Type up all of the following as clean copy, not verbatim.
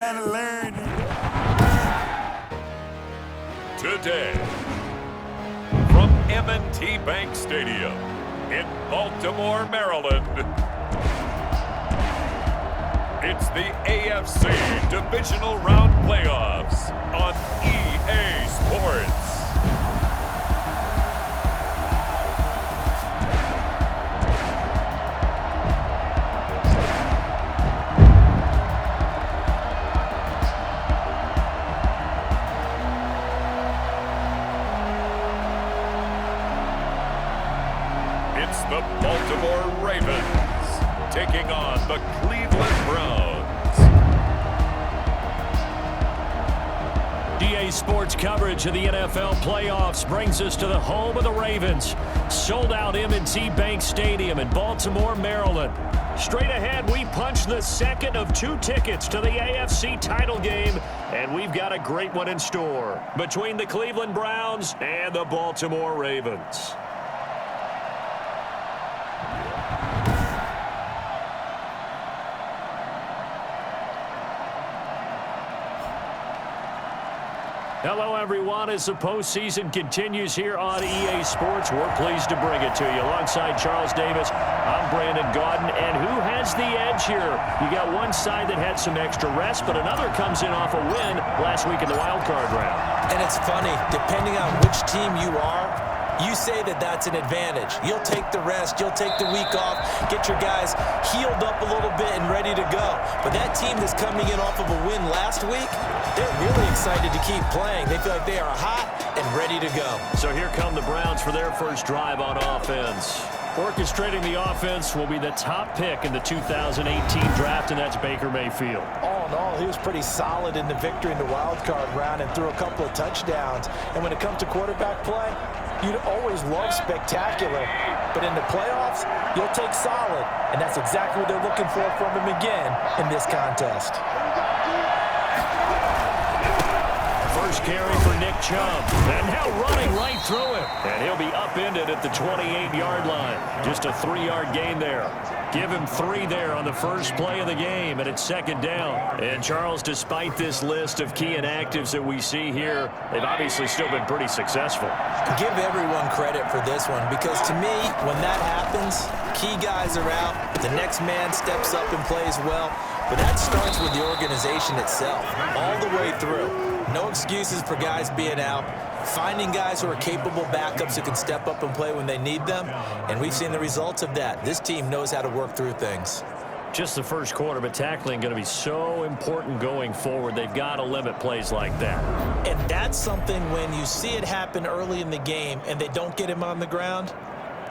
Today, from M&T Bank Stadium in Baltimore, Maryland, it's the AFC Divisional Round playoffs on EA Sports. It's the Baltimore Ravens taking on the Cleveland Browns. EA Sports coverage of the NFL playoffs brings us to the home of the Ravens. Sold out M&T Bank Stadium in Baltimore, Maryland. Straight ahead, we punch the second of two tickets to the AFC title game, and we've got a great one in store between the Cleveland Browns and the Baltimore Ravens. Hello, everyone. As the postseason continues here on EA Sports, we're pleased to bring it to you. Alongside Charles Davis, I'm Brandon Gaudin. And who has the edge here? You got one side that had some extra rest, but another comes in off a win last week in the wild card round. And it's funny, depending on which team you are, you say that that's an advantage. You'll take the rest. You'll take the week off. Get your guys healed up a little bit and ready to go. But that team that's coming in off of a win last week, they're really excited to keep playing. They feel like they are hot and ready to go. So here come the Browns for their first drive on offense. Orchestrating the offense will be the top pick in the 2018 draft, and that's Baker Mayfield. All in all, he was pretty solid in the victory in the wild card round and threw a couple of touchdowns. And when it comes to quarterback play, you'd always love spectacular, but in the playoffs, you'll take solid, and that's exactly what they're looking for from him again in this contest. First carry for Nick Chubb, and now running right through it, and he'll be upended at the 28-yard line. Just a 3-yard gain there. Give him 3 there on the first play of the game, and it's second down. And Charles, despite this list of key inactives that we see here, they've obviously still been pretty successful. Give everyone credit for this one, because to me, when that happens, key guys are out, the next man steps up and plays well, but that starts with the organization itself, all the way through. No excuses for guys being out. Finding guys who are capable backups who can step up and play when they need them, and we've seen the results of that. This team knows how to work through things. Just the first quarter, but tackling going to be so important going forward. They've got to limit plays like that. And that's something when you see it happen early in the game and they don't get him on the ground,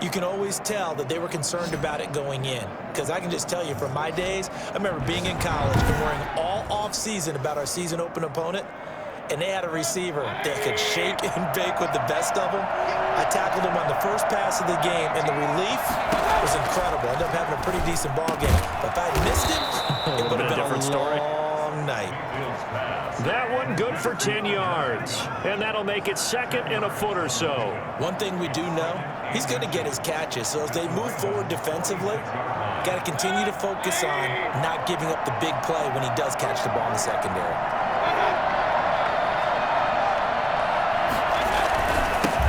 you can always tell that they were concerned about it going in. Because I can just tell you from my days, I remember being in college and worrying all off-season about our season open opponent, and they had a receiver that could shake and bake with the best of them. I tackled him on the first pass of the game, and the relief was incredible. I ended up having a pretty decent ball game. But if I had missed him, it would have been a long night. That one good for 10 yards, and that'll make it second and a foot or so. One thing we do know, he's going to get his catches. So as they move forward defensively, got to continue to focus on not giving up the big play when he does catch the ball in the secondary.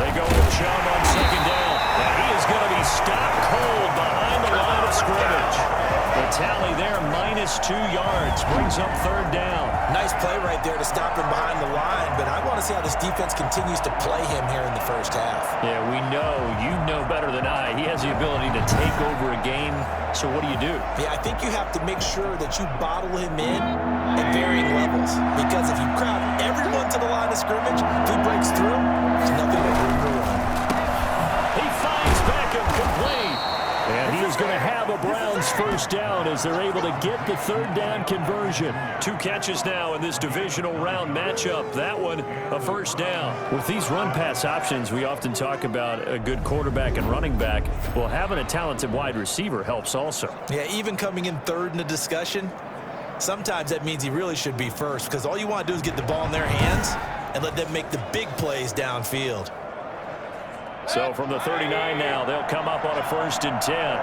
They go with Chubb on second down, and he is going to be stopped cold behind the line of scrimmage. The tally there, -2 yards, brings up third down. Nice play right there to stop him behind the line, but I want to see how this defense continues to play him here in the first half. Yeah, we know, you know better than I, he has the ability to take over a game, so what do you do? Yeah, I think you have to make sure that you bottle him in at varying levels, because if you crowd everyone to the line of scrimmage, if he breaks through, there's nothing but room to run. He finds Beckham complete, and he is going to have a Browns first down as they're able to get the third down conversion. 2 catches now in this divisional round matchup. That one, a first down. With these run-pass options, we often talk about a good quarterback and running back. Well, having a talented wide receiver helps also. Yeah, even coming in third in the discussion, sometimes that means he really should be first, because all you want to do is get the ball in their hands and let them make the big plays downfield. So from the 39 now, they'll come up on a 1st and 10.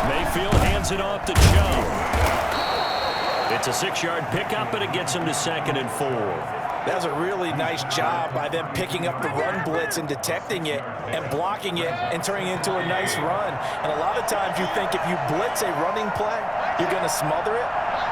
Mayfield hands hands it off to Chubb. It's a 6-yard pickup, and it gets him to 2nd and 4. That was a really nice job by them picking up the run blitz and detecting it and blocking it and turning it into a nice run. And a lot of times you think if you blitz a running play, you're going to smother it.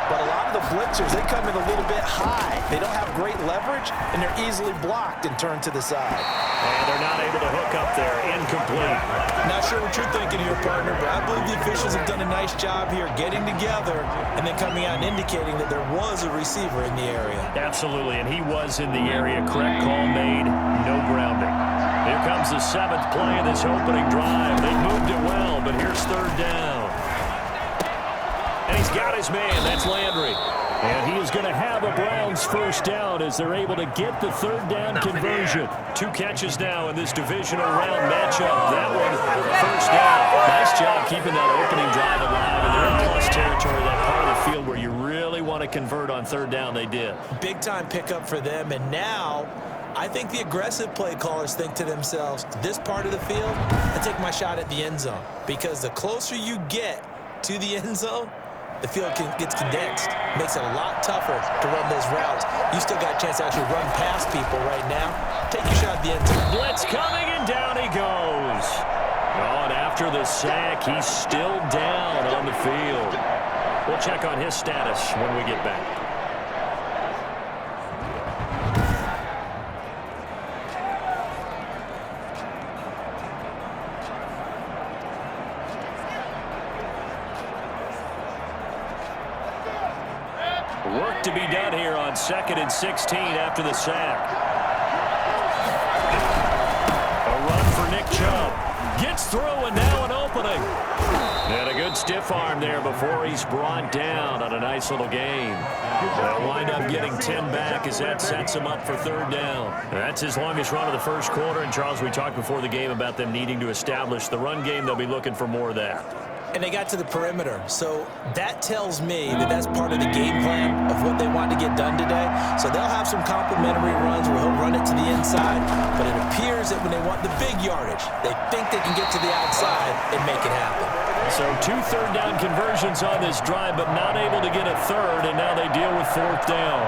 But a lot of the blitzers, they come in a little bit high. They don't have great leverage, and they're easily blocked and turned to the side. And they're not able to hook up there. Incomplete. Not sure what you're thinking here, partner, but I believe the officials have done a nice job here getting together and then coming out and indicating that there was a receiver in the area. Absolutely, and he was in the area. Correct call made. No grounding. Here comes the 7th play of this opening drive. They moved it well, but here's 3rd down. And he's got his man. That's Landry. And he is going to have a Browns first down as they're able to get the 3rd down conversion. 2 catches now in this divisional round matchup. That one, first down. Nice job keeping that opening drive alive. And they're in plus territory, that part of the field where you really want to convert on 3rd down. They did. Big-time pickup for them. And now I think the aggressive play callers think to themselves, this part of the field, I take my shot at the end zone. Because the closer you get to the end zone, the field gets condensed. Makes it a lot tougher to run those routes. You still got a chance to actually run past people right now. Take your shot at the end zone. Blitz coming, and down he goes. Oh, and after the sack, he's still down on the field. We'll check on his status when we get back. Work to be done here on 2nd and 16 after the sack. A run for Nick Chubb. Gets through, and now an opening. And a good stiff arm there before he's brought down on a nice little gain. They'll wind up getting 10 back as that sets him up for 3rd down. That's his longest run of the first quarter. And, Charles, we talked before the game about them needing to establish the run game. They'll be looking for more of that. And they got to the perimeter. So that tells me that that's part of the game plan of what they want to get done today. So they'll have some complimentary runs where he'll run it to the inside. But it appears that when they want the big yardage, they think they can get to the outside and make it happen. So 2 third down conversions on this drive, but not able to get a third, and now they deal with 4th down.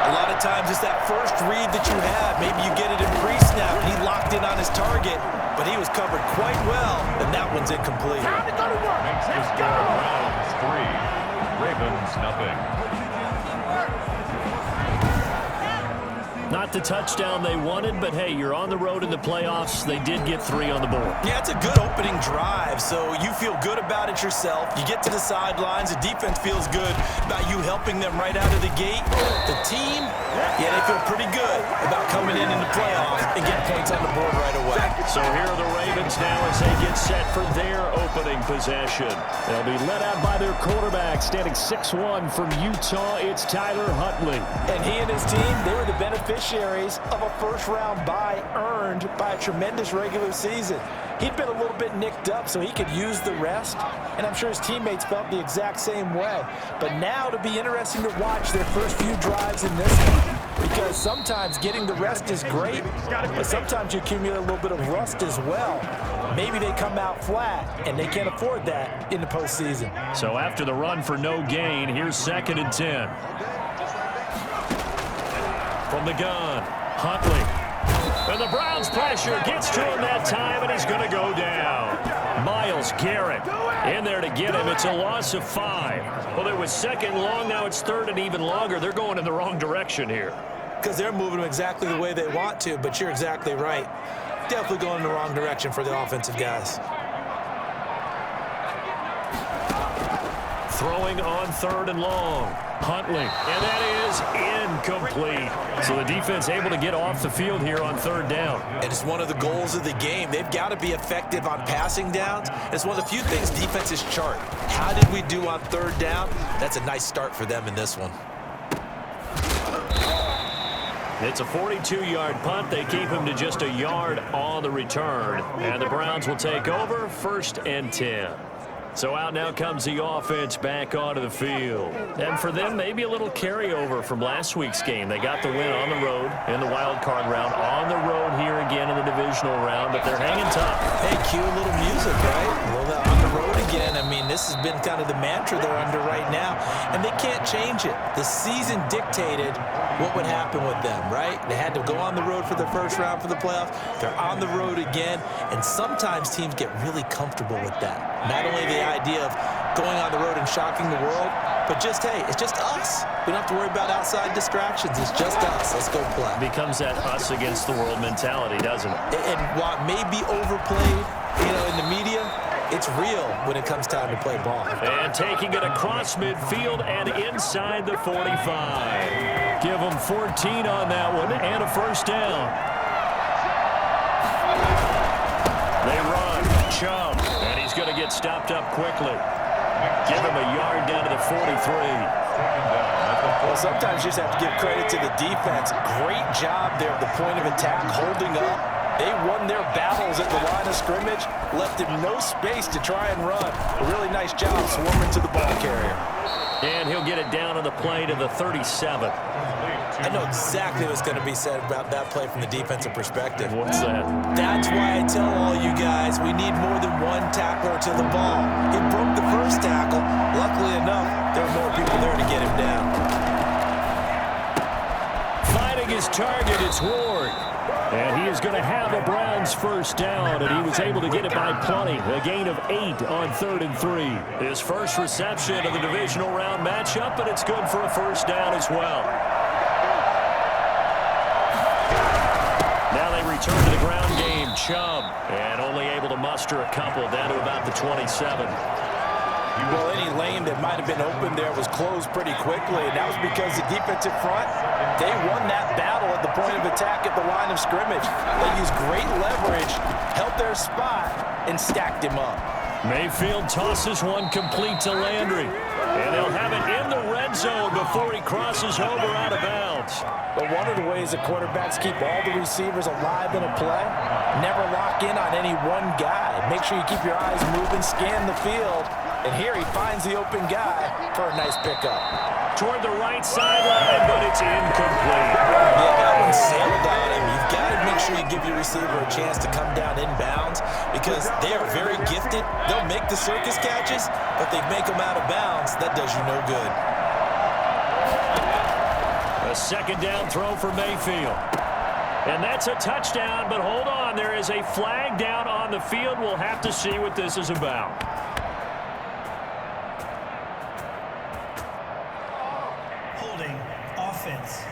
A lot of times it's that first read that you have. Maybe you get it in pre-snap, and he locked in on his target, but he was covered quite well, and that one's incomplete. Time to go to work. Let's go. Browns 3, Ravens nothing. Not the touchdown they wanted, but hey, you're on the road in the playoffs. They did get 3 on the board. Yeah, it's a good opening drive, so you feel good about it yourself. You get to the sidelines. The defense feels good about you helping them right out of the gate. The team, yeah, they feel pretty good about coming in the playoffs and getting points on the board right away. So here are the Ravens now as they get set for their opening possession. They'll be led out by their quarterback, standing 6'1" from Utah. It's Tyler Huntley. And he and his team, they were the beneficiaries of a first-round bye earned by a tremendous regular season. He'd been a little bit nicked up, so he could use the rest, and I'm sure his teammates felt the exact same way. But now it'll be interesting to watch their first few drives in this one, because sometimes getting the rest is great, but sometimes you accumulate a little bit of rust as well. Maybe they come out flat, and they can't afford that in the postseason. So after the run for no gain, here's 2nd and 10. From the gun, Huntley. And the Browns pressure gets to him that time, and he's going to go down. Myles Garrett in there to get him. It's a loss of 5. Well, it was 2nd long. Now it's 3rd and even longer. They're going in the wrong direction here. Because they're moving them exactly the way they want to, but you're exactly right. Definitely going in the wrong direction for the offensive guys. Throwing on 3rd and long. Huntley. And that is incomplete. So the defense able to get off the field here on 3rd down. And it's one of the goals of the game. They've got to be effective on passing downs. It's one of the few things defenses chart. How did we do on 3rd down? That's a nice start for them in this one. It's a 42-yard punt. They keep him to just a yard on the return. And the Browns will take over 1st and 10. So out now comes the offense back onto the field. And for them, maybe a little carryover from last week's game. They got the win on the road in the wild card round, on the road here again in the divisional round, but they're hanging tough. Hey, cue a little music, right? Well, on the road again. I mean, this has been kind of the mantra they're under right now, and they can't change it. The season dictated what would happen with them, right? They had to go on the road for the first round for the playoffs. They're on the road again, and sometimes teams get really comfortable with that. Not only the idea of going on the road and shocking the world, but just, hey, it's just us. We don't have to worry about outside distractions. It's just us. Let's go play. Becomes that us against the world mentality, doesn't it? And while it may be overplayed, in the media, it's real when it comes time to play ball. And taking it across midfield and inside the 45. Give them 14 on that one and a first down. They run. Chubb. And he's going to get stopped up quickly. Give him a yard down to the 43. Well, sometimes you just have to give credit to the defense. Great job there at the point of attack, holding up. They won their battles at the line of scrimmage, left him no space to try and run. A really nice job swarming to the ball carrier. And he'll get it down on the play to the 37. I know exactly what's going to be said about that play from the defensive perspective. What's that? That's why I tell all you guys we need more than one tackler to the ball. He broke the first tackle. Luckily enough, there were more people there to get him down. Finding his target, it's Ward. And he is going to have a Browns first down, and he was able to get it by plenty. A gain of 8 on 3rd and 3. His first reception of the divisional round matchup, and it's good for a first down as well. Now they return to the ground game. Chubb, and only able to muster a couple down to about the 27. Well, any lane that might have been open there was closed pretty quickly, and that was because the defensive front, they won that battle at the point of attack at the line of scrimmage. They used great leverage, held their spot, and stacked him up. Mayfield tosses one complete to Landry, and they'll have it in the red zone before he crosses over out of bounds. But one of the ways that quarterbacks keep all the receivers alive in a play, never lock in on any one guy. Make sure you keep your eyes moving, scan the field. And here he finds the open guy for a nice pickup. Toward the right sideline, but it's incomplete. Yeah, that one sailed on him. You've got to make sure you give your receiver a chance to come down inbounds because they are very gifted. They'll make the circus catches, but they make them out of bounds. That does you no good. A second down throw for Mayfield. And that's a touchdown, but hold on. There is a flag down on the field. We'll have to see what this is about. Offense.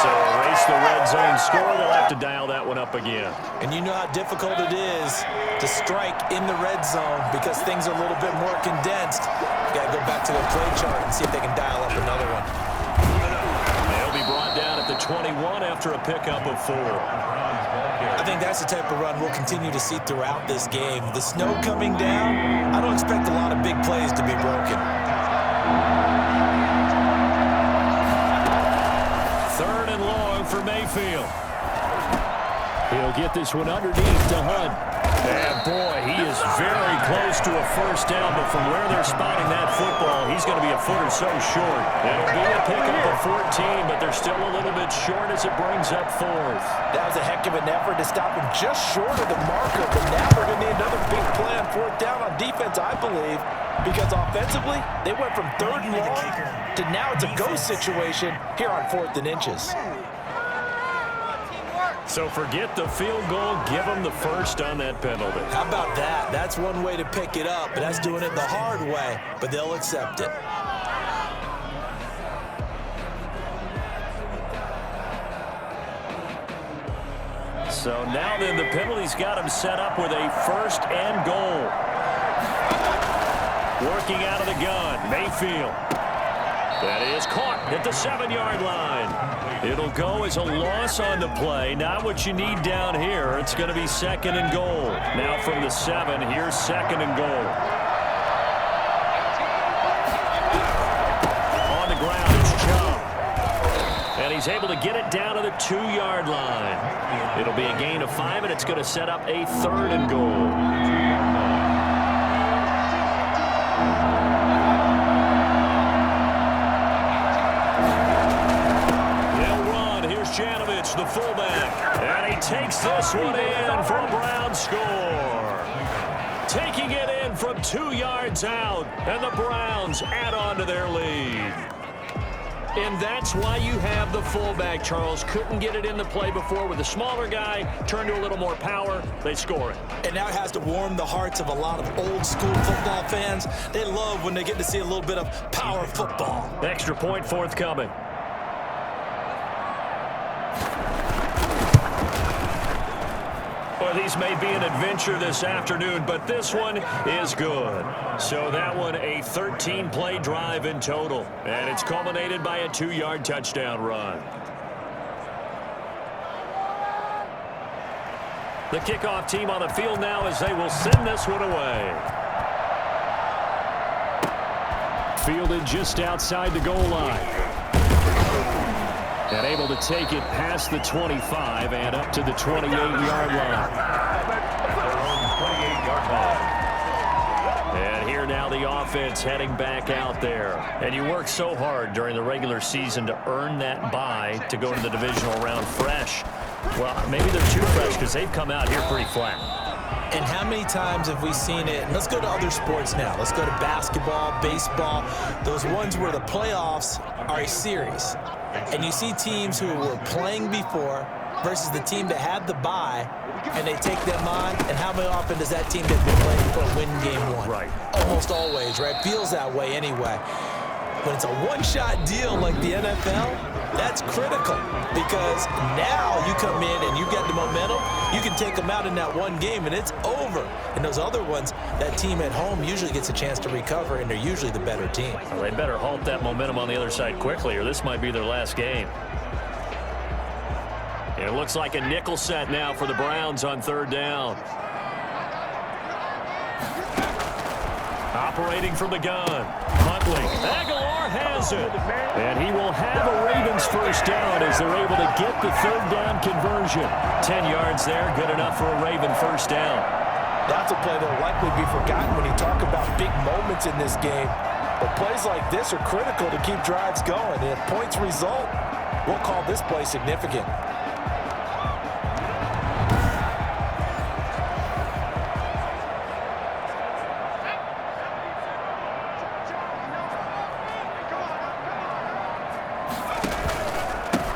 So erase the red zone score. They'll have to dial that one up again. And you know how difficult it is to strike in the red zone because things are a little bit more condensed. You got to go back to the play chart and see if they can dial up another one. They'll be brought down at the 21 after a pickup of 4. I think that's the type of run we'll continue to see throughout this game. The snow coming down, I don't expect a lot of big plays to be broken. 3rd and long for Mayfield. He'll get this one underneath to Hunt. And boy, he is very close to a first down, but from where they're spotting that football, he's going to be a foot or so short. It'll be a pickup of 14, but they're still a little bit short as it brings up 4th. That was a heck of an effort to stop him just short of the marker, but now they're going to need another big play on 4th down on defense, I believe, because offensively, they went from 3rd and long to now it's a go situation here on 4th and inches. So forget the field goal, give them the first on that penalty. How about that? That's one way to pick it up, but that's doing it the hard way, but they'll accept it. So now then the penalty's got him set up with a 1st and goal. Working out of the gun, Mayfield. That is caught at the 7-yard line. It'll go as a loss on the play. Not what you need down here. It's going to be 2nd and goal. Now from the 7, here's 2nd and goal. On the ground, it's Chubb. And he's able to get it down to the 2-yard line. It'll be a gain of 5, and it's going to set up a 3rd and goal. The fullback, and he takes this one in for a Brown score. taking it in from 2 yards out, and the Browns add on to their lead. And that's why you have the fullback, Charles. Couldn't get it into play before with a smaller guy. Turned to a little more power. They score it. And now it has to warm the hearts of a lot of old-school football fans. They love when they get to see a little bit of power football. Extra point forthcoming. Well, these may be an adventure this afternoon, but this one is good. So that one, a 13-play drive in total. And it's culminated by a 2-yard touchdown run. The kickoff team on the field now as they will send this one away. Fielded just outside the goal line. And able to take it past the 25 and up to the 28-yard line. And here now the offense heading back out there. And you work so hard during the regular season to earn that bye to go to the divisional round fresh. Well, maybe they're too fresh because they've come out here pretty flat. And how many times have we seen it? And let's go to other sports now. Let's go to basketball, baseball, those ones where the playoffs are a series. And you see teams who were playing before versus the team that had the bye, and they take them on. And how often does that team that's been playing before win game one? Right. Almost always, right? Feels that way anyway. When it's a one-shot deal like the NFL, that's critical because now you come in and you've got the momentum. You can take them out in that one game, and it's over. And those other ones, that team at home usually gets a chance to recover, and they're usually the better team. Well, they better halt that momentum on the other side quickly, or this might be their last game. And it looks like a nickel set now for the Browns on 3rd down. Operating from the gun, Huntley. Aguilar has it. And he will have a Ravens first down as they're able to get the 3rd down conversion. 10 yards there, good enough for a Raven first down. That's a play that will likely be forgotten when you talk about big moments in this game. But plays like this are critical to keep drives going. And if points result, we'll call this play significant.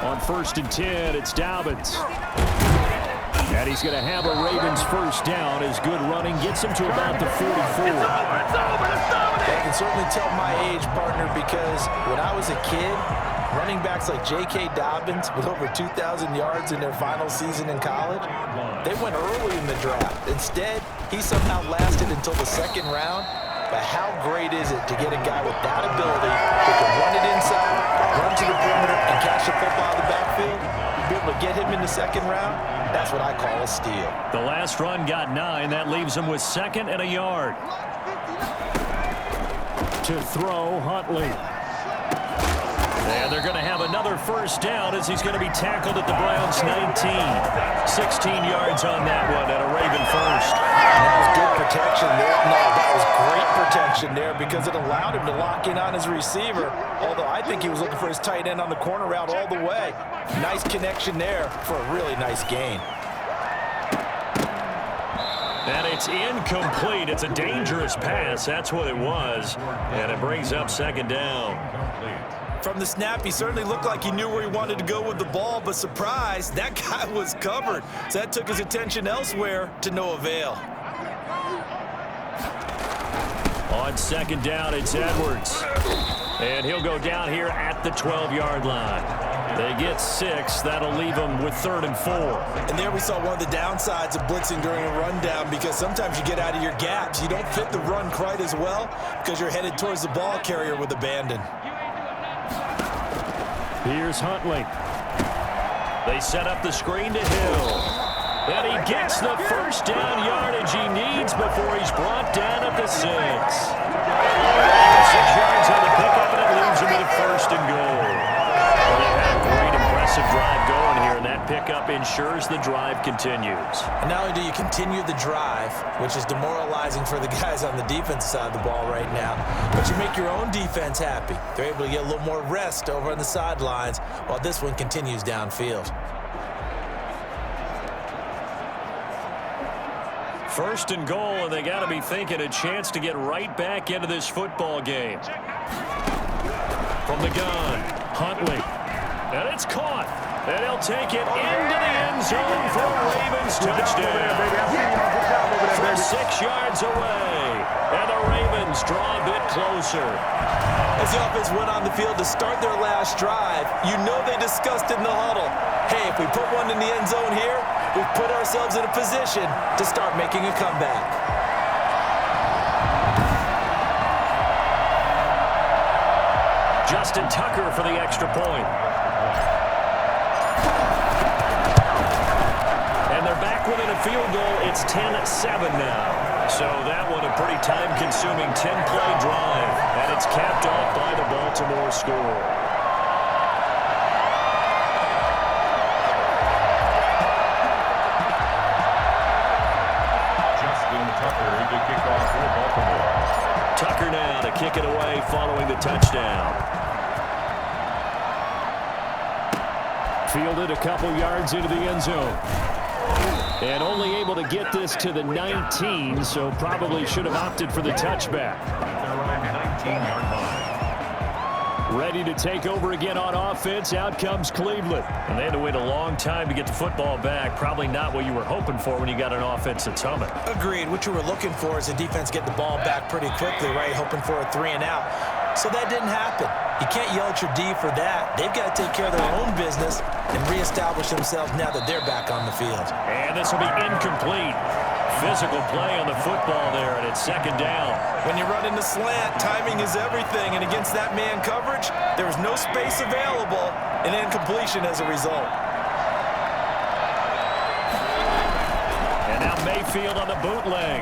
On 1st and 10, it's Dobbins. And he's going to have a Ravens first down as good running gets him to about the 44. I can certainly tell my age, partner, because when I was a kid, running backs like J.K. Dobbins with over 2,000 yards in their final season in college, they went early in the draft. Instead, he somehow lasted until the 2nd round. But how great is it to get a guy with that ability who can run it inside, run to the perimeter, and catch the football in the backfield? Be able to get him in the 2nd round, that's what I call a steal. The last run got 9. That leaves him with 2nd and a yard. To throw, Huntley. And they're going to have another first down as he's going to be tackled at the Browns 19. 16 yards on that one and a Raven first. That was good protection there. No, that was great protection there because it allowed him to lock in on his receiver. Although I think he was looking for his tight end on the corner route all the way. Nice connection there for a really nice gain. And it's incomplete. It's a dangerous pass. That's what it was. And it brings up 2nd down. From the snap, he certainly looked like he knew where he wanted to go with the ball, but surprise, that guy was covered. So that took his attention elsewhere to no avail. On 2nd down, it's Edwards. And he'll go down here at the 12-yard line. They get 6. That'll leave them with 3rd and 4. And there we saw one of the downsides of blitzing during a rundown because sometimes you get out of your gaps. You don't fit the run quite as well because you're headed towards the ball carrier with abandon. Here's Huntley. They set up the screen to Hill. And he gets the first down yardage he needs before he's brought down at the 6. 6 yards on the pickup, and it leaves him with a 1st and goal. Well, they've had a great, impressive drive going here, and that pickup ensures the drive continues. And not only do you continue the drive, which is demoralizing for the guys on the defense side of the ball right now, but you make your own defense happy. They're able to get a little more rest over on the sidelines while this one continues downfield. First and goal, and they got to be thinking a chance to get right back into this football game. From the gun, Huntley. And it's caught. And he'll take it into the end zone for a Ravens touchdown. From 6 yards away. And the Ravens draw a bit closer. As the offense went on the field to start their last drive, you know they discussed in the huddle, hey, if we put one in the end zone here, we've put ourselves in a position to start making a comeback. Justin Tucker for the extra point. And they're back within a field goal. It's 10-7 now. So that one a pretty time-consuming 10-play drive. And it's capped off by the Baltimore score. Justin Tucker to kick off for Baltimore. Tucker now to kick it away following the touchdown. Fielded a couple yards into the end zone. And only able to get this to the 19, so probably should have opted for the touchback. They're on 19-yard line. Ready to take over again on offense. Out comes Cleveland. And they had to wait a long time to get the football back. Probably not what you were hoping for when you got an offense that's humming. Agreed. What you were looking for is the defense get the ball back pretty quickly, right? Hoping for a 3 and out. So that didn't happen. You can't yell at your D for that. They've got to take care of their own business and reestablish themselves now that they're back on the field. And this will be incomplete. Physical play on the football there, and it's second down. When you run in the slant, timing is everything, and against that man coverage, there was no space available, and incompletion as a result. And now Mayfield on the bootleg.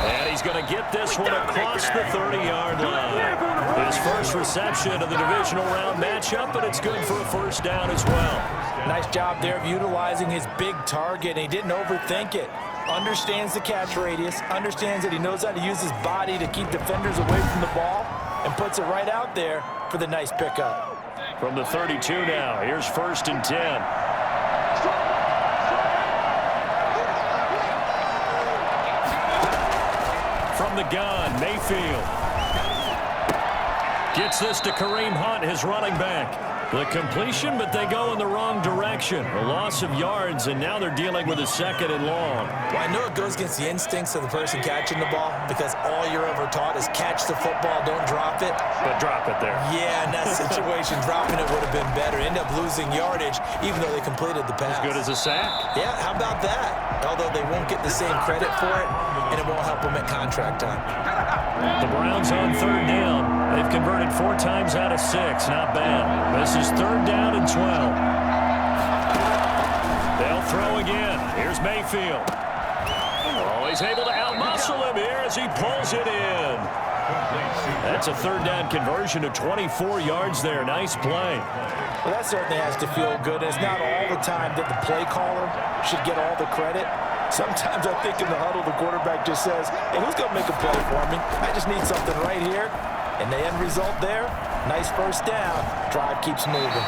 And he's going to get this one across the 30-yard line. His first reception of the divisional round matchup, but it's good for a first down as well. Nice job there of utilizing his big target. He didn't overthink it. Understands the catch radius, understands that he knows how to use his body to keep defenders away from the ball, and puts it right out there for the nice pickup. From the 32 now, here's first and 10. From the gun, Mayfield. Gets this to Kareem Hunt, his running back. The completion, but they go in the wrong direction. A loss of yards, and now they're dealing with a second and long. Well, I know it goes against the instincts of the person catching the ball because all you're ever taught is catch the football, don't drop it. But drop it there. Yeah, in that situation, dropping it would have been better. End up losing yardage, even though they completed the pass. As good as a sack. Yeah, how about that? Although they won't get the same credit for it, and it won't help them at contract time. The Browns on third down. They've converted 4 times out of 6. Not bad. This is third down and 12. They'll throw again. Here's Mayfield. Oh, he's able to outmuscle him here as he pulls it in. That's a third down conversion of 24 yards there. Nice play. Well, that certainly has to feel good. It's not all the time that the play caller should get all the credit. Sometimes I think in the huddle, the quarterback just says, hey, who's going to make a play for me? I just need something right here. And the end result there, nice first down. Drive keeps moving.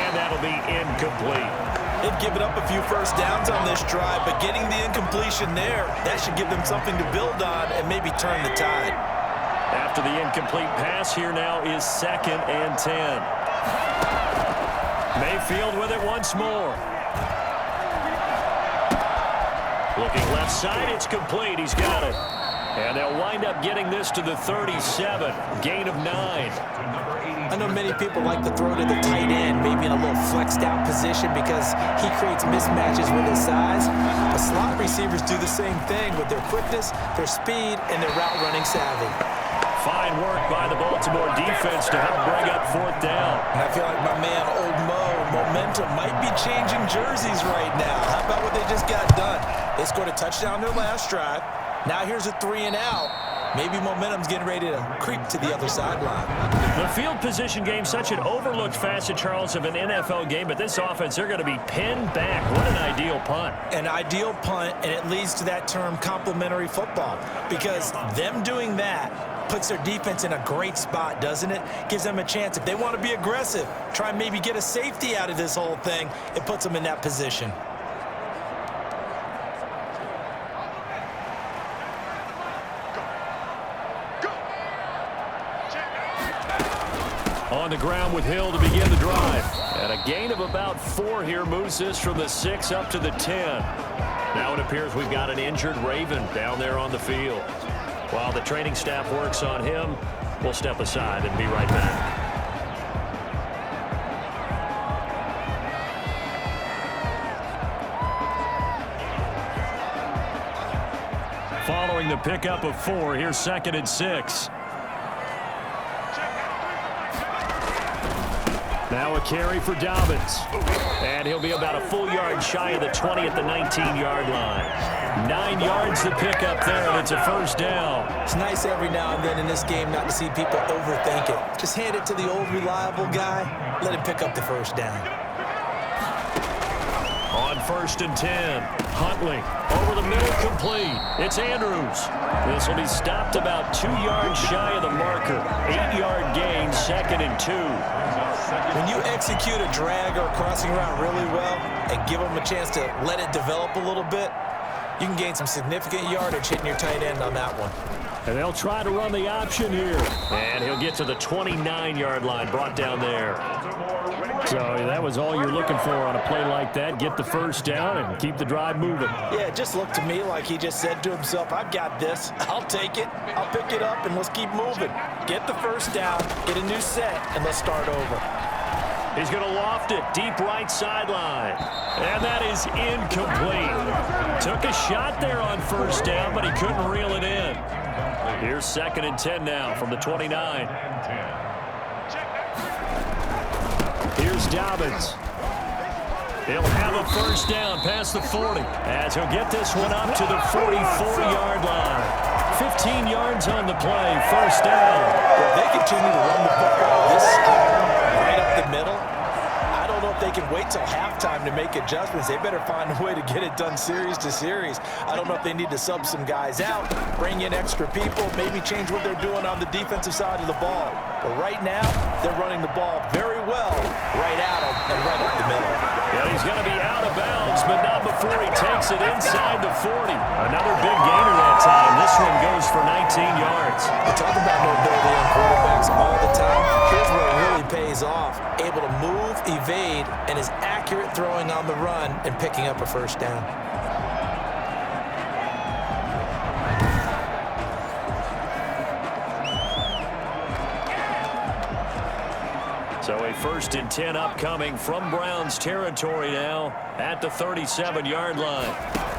And that'll be incomplete. They've given up a few first downs on this drive, but getting the incompletion there, that should give them something to build on and maybe turn the tide. After the incomplete pass, here now is second and 10. Mayfield with it once more. Looking left side, it's complete. He's got it. And they'll wind up getting this to the 37. Gain of 9. I know many people like to throw to the tight end, maybe in a little flexed out position because he creates mismatches with his size. But slot receivers do the same thing with their quickness, their speed, and their route running savvy. Fine work by the Baltimore defense to help bring up fourth down. And I feel like my man, Old Mo, momentum might be changing jerseys right now. How about what they just got done? They scored a touchdown their last drive. Now here's a 3 and out. Maybe momentum's getting ready to creep to the other sideline. The field position game, such an overlooked facet, Charles, of an NFL game, but this offense, they're going to be pinned back. What an ideal punt. An ideal punt, and it leads to that term complementary football, because them doing that puts their defense in a great spot, doesn't it? Gives them a chance. If they want to be aggressive, try and maybe get a safety out of this whole thing, it puts them in that position. On the ground with Hill to begin the drive. And a gain of about 4 here moves this from the 6 up to the 10. Now it appears we've got an injured Raven down there on the field. While the training staff works on him, we'll step aside and be right back. Following the pickup of 4, here's 2nd and 6. Now a carry for Dobbins. And he'll be about a full yard shy of the 20 at the 19-yard line. 9 yards to pick up there, and it's a first down. It's nice every now and then in this game not to see people overthink it. Just hand it to the old reliable guy. Let him pick up the first down. On 1st and 10, Huntley over the middle, complete. It's Andrews. This will be stopped about 2 yards shy of the marker. 8-yard gain, 2nd and 2. When you execute a drag or a crossing route really well and give them a chance to let it develop a little bit, you can gain some significant yardage hitting your tight end on that one. And they'll try to run the option here. And he'll get to the 29-yard line, brought down there. So that was all you're looking for on a play like that. Get the first down and keep the drive moving. Yeah, it just looked to me like he just said to himself, I've got this. I'll take it. I'll pick it up, and let's keep moving. Get the first down, get a new set, and let's start over. He's going to loft it deep right sideline. And that is incomplete. Took a shot there on first down, but he couldn't reel it in. Here's 2nd and 10 now from the 29. Here's Dobbins. He'll have a first down past the 40 as he'll get this one up to the 44-yard line. 15 yards on the play, first down. If they continue to run the football this strong right up the middle, I don't know if they can wait till halftime to make adjustments. They better find a way to get it done series to series. I don't know if they need to sub some guys out, bring in extra people, maybe change what they're doing on the defensive side of the ball. But right now, they're running the ball very well right at them and right up the middle. Yeah, he's going to be out of bounds, but not before he takes it inside the 40. Another big gainer that time. This one goes for 19 yards. We talk about mobility on quarterbacks all the time. Here's where it really pays off. Able to move, evade, and is accurate throwing on the run and picking up a first down. So a 1st and 10 upcoming from Browns territory now at the 37-yard line.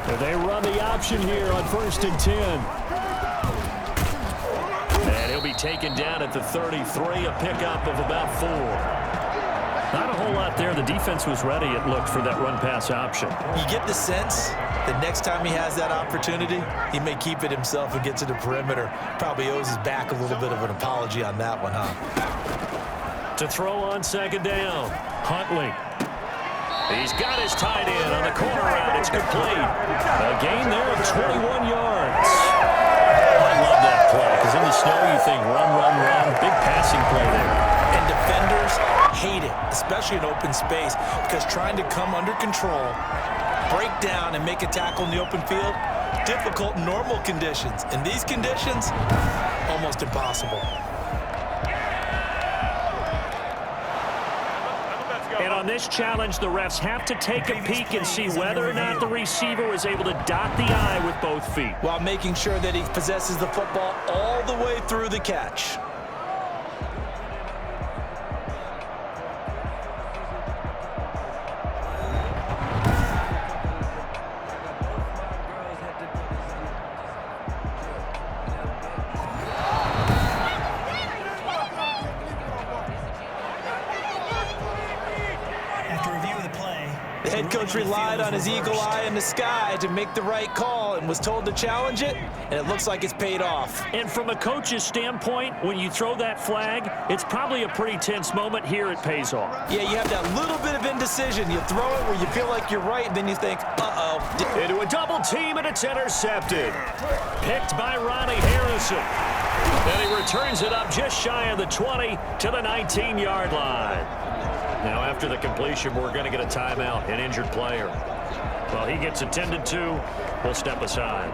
And they run the option here on 1st and 10. And he'll be taken down at the 33, a pickup of about 4. Not a whole lot there. The defense was ready, it looked, for that run-pass option. You get the sense that next time he has that opportunity, he may keep it himself and get to the perimeter. Probably owes his back a little bit of an apology on that one, huh? To throw on 2nd down, Huntley. He's got his tight end on the corner route. It's complete. A gain there of 21 yards. I love that play because in the snow you think run, run, run. Big passing play there. And defenders hate it, especially in open space, because trying to come under control, break down, and make a tackle in the open field, difficult in normal conditions. In these conditions, almost impossible. And on this challenge, the refs have to take a peek and see whether or not the receiver was able to dot the I with both feet, while making sure that he possesses the football all the way through the catch. The head coach relied on his eagle eye in the sky to make the right call and was told to challenge it, and it looks like it's paid off. And from a coach's standpoint, when you throw that flag, it's probably a pretty tense moment. Here it pays off. Yeah, you have that little bit of indecision. You throw it where you feel like you're right, and then you think, uh-oh. Into a double team, and it's intercepted. Picked by Ronnie Harrison. And he returns it up just shy of the 20 to the 19-yard line. Now, after the completion, we're going to get a timeout, an injured player. Well, he gets attended to. We'll step aside.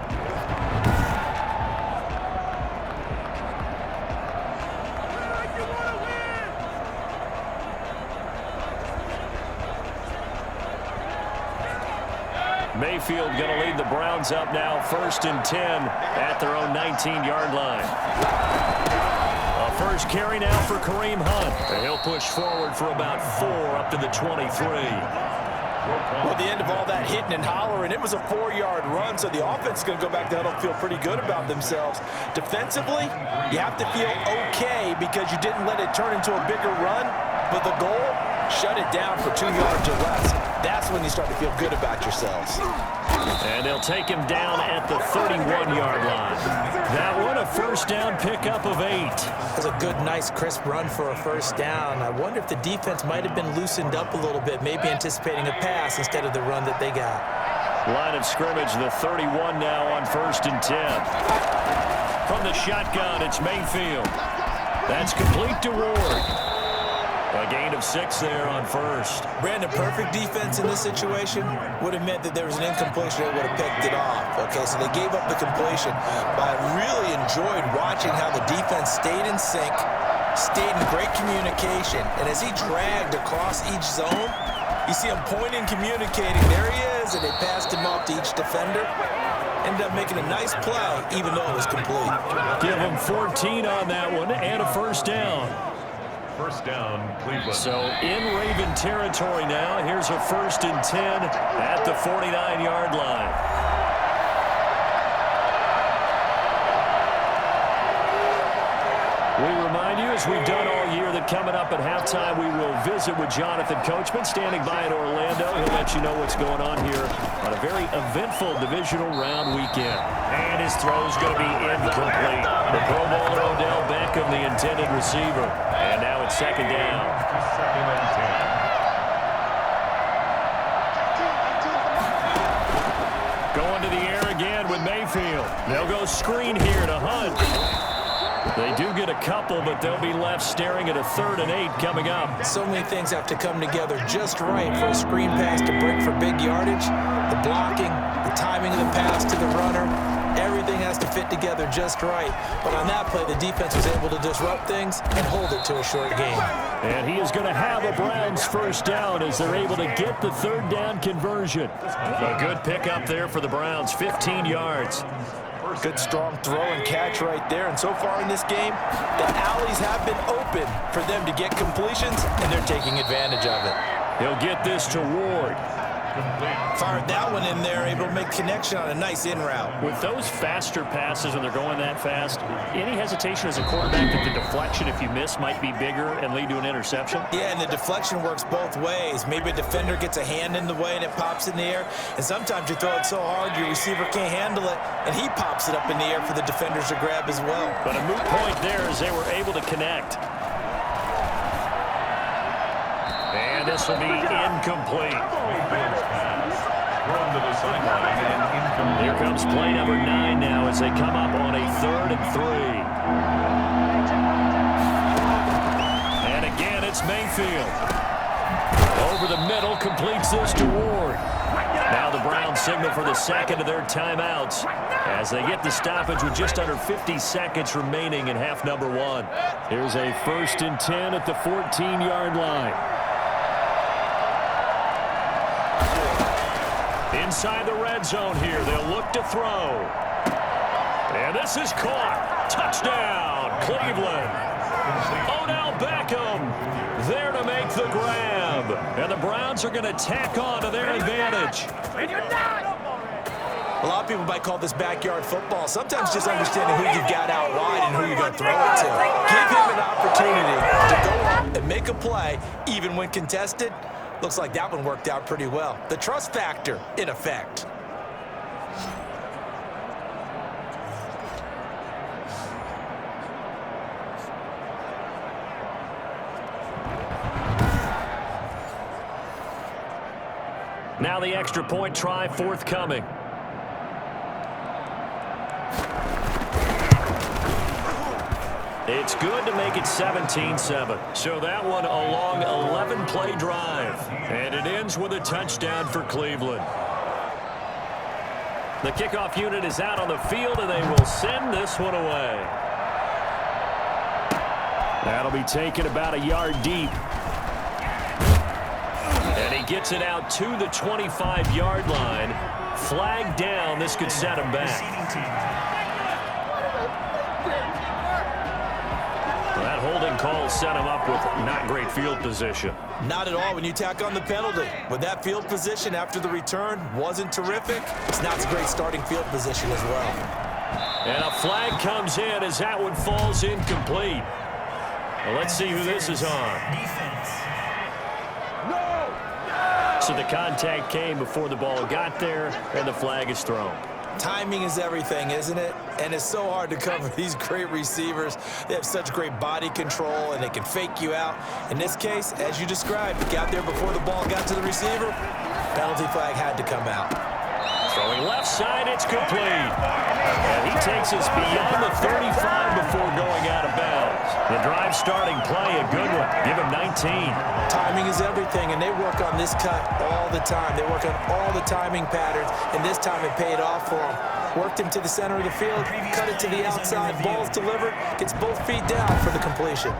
Mayfield going to lead the Browns up now, 1st and 10 at their own 19-yard line. A first carry now for Kareem Hunt. And he'll push forward for about 4 up to the 23. Well, at the end of all that hitting and hollering, it was a 4-yard run, so the offense is going to go back there and feel pretty good about themselves. Defensively, you have to feel okay because you didn't let it turn into a bigger run, but the goal, shut it down for 2 yards or less. That's when you start to feel good about yourselves. And they'll take him down at the 31-yard line. That one, a first down pickup of 8. That's a good, nice, crisp run for a first down. I wonder if the defense might have been loosened up a little bit, maybe anticipating a pass instead of the run that they got. Line of scrimmage, the 31 now on 1st and 10. From the shotgun, it's Mayfield. That's complete to Ward. A gain of 6 there on 1st. Brandon, perfect defense in this situation would have meant that there was an incompletion that would have picked it off. Okay, so they gave up the completion. But I really enjoyed watching how the defense stayed in sync, stayed in great communication. And as he dragged across each zone, you see him pointing, communicating. There he is, and they passed him off to each defender. Ended up making a nice play, even though it was complete. Give him 14 on that one and a first down. First down, Cleveland. So in Raven territory now. Here's a 1st and 10 at the 49-yard line. We remind you, as we've done all year, that coming up at halftime, we will visit with Jonathan Coachman, standing by in Orlando. He'll let you know what's going on here on a very eventful divisional round weekend. And his throw's going to be incomplete. The Pro Bowler Odell Beckham, the intended receiver. And now it's 2nd down. 2nd and 10. Going to the air again with Mayfield. They'll go screen here to Hunt. They do get a couple, but they'll be left staring at a 3rd and 8 coming up. So many things have to come together just right for a screen pass to break for big yardage. The blocking, the timing of the pass to the runner, everything has to fit together just right. But on that play, the defense was able to disrupt things and hold it to a short game. And he is going to have a Browns first down as they're able to get the 3rd down conversion. A good pickup there for the Browns, 15 yards. Good strong throw and catch right there. And so far in this game, the alleys have been open for them to get completions, and they're taking advantage of it. He'll get this to Ward. Fired that one in there, able to make connection on a nice in route. With those faster passes when they're going that fast, any hesitation as a quarterback that the deflection, if you miss, might be bigger and lead to an interception? Yeah, and the deflection works both ways. Maybe a defender gets a hand in the way and it pops in the air. And sometimes you throw it so hard your receiver can't handle it, and he pops it up in the air for the defenders to grab as well. But a moot point there as they were able to connect. And this will be incomplete. Here comes play number 9 now as they come up on a 3rd and 3. And again, it's Mayfield. Over the middle, completes this to Ward. Now the Browns signal for the 2nd of their timeouts as they get the stoppage with just under 50 seconds remaining in half number 1. Here's a 1st and 10 at the 14-yard line. Inside the red zone here, they'll look to throw. And this is caught. Touchdown, Cleveland. Odell Beckham there to make the grab. And the Browns are going to tack on to their advantage. A lot of people might call this backyard football. Sometimes just understanding who you've got out wide and who you're going to throw it to. Give him an opportunity to go up and make a play, even when contested. Looks like that one worked out pretty well. The trust factor in effect. Now the extra point try forthcoming. It's good to make it 17-7. So that one a long 11-play drive. And it ends with a touchdown for Cleveland. The kickoff unit is out on the field, and they will send this one away. That'll be taken about a yard deep. And he gets it out to the 25-yard line flag down. This could set him back. That holding call set him up with not great field position. Not at all when you tack on the penalty. With that field position after the return wasn't terrific, it's not a great starting field position as well. And a flag comes in as that one falls incomplete. Well, let's see who this is on. So the contact came before the ball got there, and the flag is thrown. Timing is everything, isn't it? And it's so hard to cover these great receivers. They have such great body control, and they can fake you out. In this case, as you described, got there before the ball got to the receiver. Penalty flag had to come out. Throwing left side, it's complete. And he takes us beyond the 35 before going out of bounds. The drive starting play, a good one. Give him 19. Timing is everything, and they work on this cut all the time. They work on all the timing patterns, and this time it paid off for them. Worked him to the center of the field, cut it to the outside, ball's delivered, gets both feet down for the completion.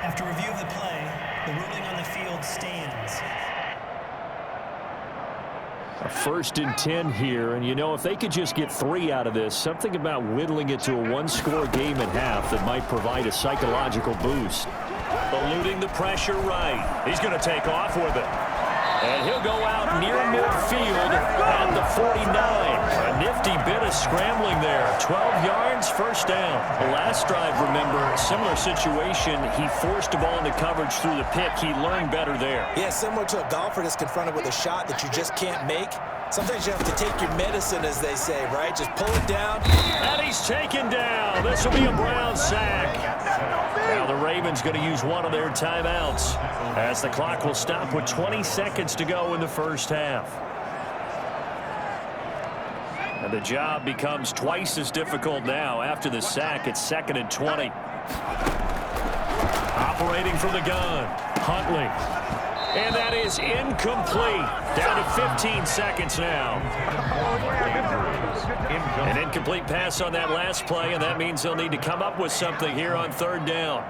After review of the play, the ruling on the field stands. A 1st and 10 here, and you know, if they could just get 3 out of this, something about whittling it to a one-score game at half that might provide a psychological boost. Eluding the pressure right. He's going to take off with it. And he'll go out near midfield at the 49. A nifty bit of scrambling there. 12 yards, first down. The last drive, remember, similar situation. He forced the ball into coverage through the pick. He learned better there. Yeah, similar to a golfer that's confronted with a shot that you just can't make. Sometimes you have to take your medicine, as they say, right? Just pull it down. And he's taken down. This will be a Brown sack. Now the Ravens going to use one of their timeouts as the clock will stop with 20 seconds to go in the first half. And the job becomes twice as difficult now. After the sack, it's 2nd and 20. Operating from the gun, Huntley. And that is incomplete. Down to 15 seconds now. An incomplete pass on that last play, and that means they'll need to come up with something here on 3rd down.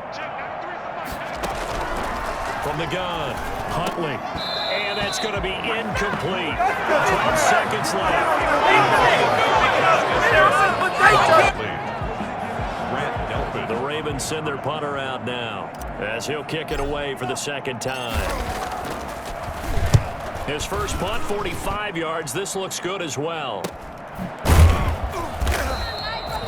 From the gun, Huntley. And that's going to be incomplete. 12 seconds left. The Ravens send their punter out now as he'll kick it away for the 2nd time. His first punt, 45 yards. This looks good as well.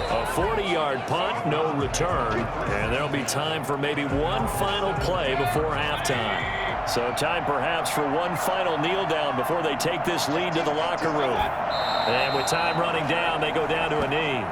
A 40-yard punt, no return. And there'll be time for maybe one final play before halftime. So time perhaps for one final kneel down before they take this lead to the locker room. And with time running down, they go down to a knee.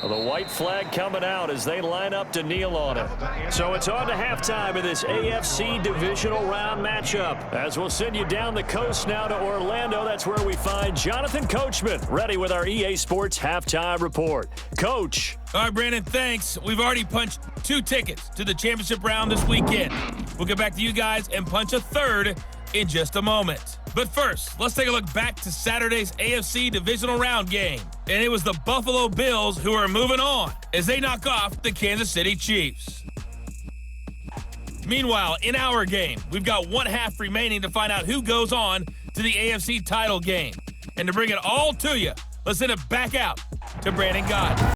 The white flag coming out as they line up to kneel on it. So it's on to halftime of this AFC Divisional Round matchup. As we'll send you down the coast now to Orlando, that's where we find Jonathan Coachman, ready with our EA Sports Halftime Report. Coach. All right, Brandon, thanks. We've already punched 2 tickets to the championship round this weekend. We'll get back to you guys and punch a 3rd in just a moment. But first, let's take a look back to Saturday's AFC Divisional Round game. And it was the Buffalo Bills who are moving on as they knock off the Kansas City Chiefs. Meanwhile, in our game, we've got 1 half remaining to find out who goes on to the AFC title game. And to bring it all to you, let's send it back out to Brandon Gott.